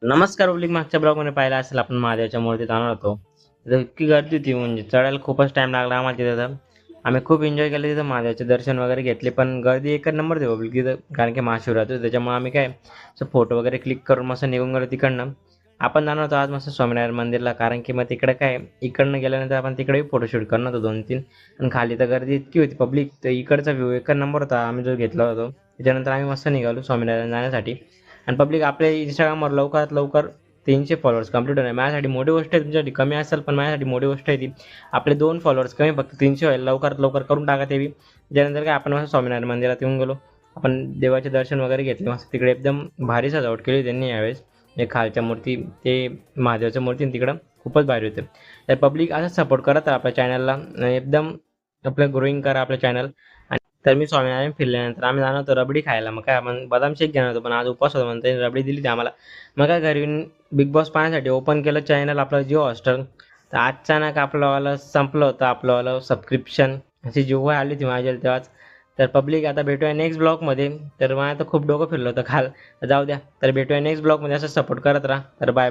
नमस्कार ओब्लिक मागच्या ब्लॉगमध्ये पाहिला असेल आपण महादेवाच्या मूर्तीत जाणार होतो. तिथं इतकी गर्दी होती म्हणजे चढायला खूपच टाइम लागला आम्हाला तिथं. आम्ही खूप एन्जॉय केलं तिथं महादेवाचे दर्शन वगैरे घेतले पण गर्दी एकच नंबर होती ओब्लिक तिथं कारण की महाशिवरात्री होती. त्याच्यामुळे आम्ही काय असं फोटो वगैरे क्लिक करून मस्त निघून गेलो तिकडनं. आपण जाणार होतो आज मस्त स्वामीनारायण मंदिरला कारण की मग तिकडे काय इकडनं गेल्यानंतर आपण तिकडेही फोटोशूट करणार होतो 2-3 आणि खाली तर गर्दी इतकी होती पब्लिक तर इकडचा व्ह्यू एकच नंबर होता आम्ही जो घेतला होतो. त्याच्यानंतर आम्ही मस्त निघालो स्वामीनारायण जाण्यासाठी आणि पब्लिक आपल्या इंस्टाग्रामवर लवकरात लवकर 300 फॉलोअर्स कंप्लीट होणार. माझ्यासाठी मोठी गोष्ट आहे, तुमच्यासाठी कमी असेल पण माझ्यासाठी मोठी गोष्ट आहे ती. आपले 2 फॉलोअर्स कमी फक्त 300 व्हायला लवकरात लवकर करून टाका ते बी. त्यानंतर काय आपण मस्त स्वामीनारायण मंदिरात येऊन गेलो. आपण देवाचे दर्शन वगैरे घेतले मस्त तिकडे एकदम भारी सजावट केली त्यांनी यावेळेस. एक खालच्या मूर्ती ते महादेवाच्या मूर्ती आणि तिकडं खूपच भारी होते. तर पब्लिक असंच सपोर्ट करत राहा आपल्या चॅनलला एकदम आपलं ग्रोईंग करा आपलं चॅनल. तर मी स्वामीनारायण फिरल्यानंतर आम्ही जाणार होतो रबडी खायला. मग काय आपण बदाम शेक घेणार होतो पण आज उपवास होता म्हणून त्यांनी रबडी दिली ती आम्हाला. मग काय घरी येऊन बिग बॉस पाहण्यासाठी ओपन केलं चॅनल आपलं जिओ हॉटस्टार. तर अचानक आपलंवालं संपलं होतं आपलंवालं सबस्क्रिप्शन. अशी जेव्हा आली होती माझ्या तेव्हाच. तर पब्लिक आता भेटूया नेक्स्ट ब्लॉगमध्ये. तर मला तर खूप डोकं फिरलं होतं काल. जाऊ द्या तर भेटूया नेक्स्ट ब्लॉगमध्ये असं सपोर्ट करत राहा. तर बाय.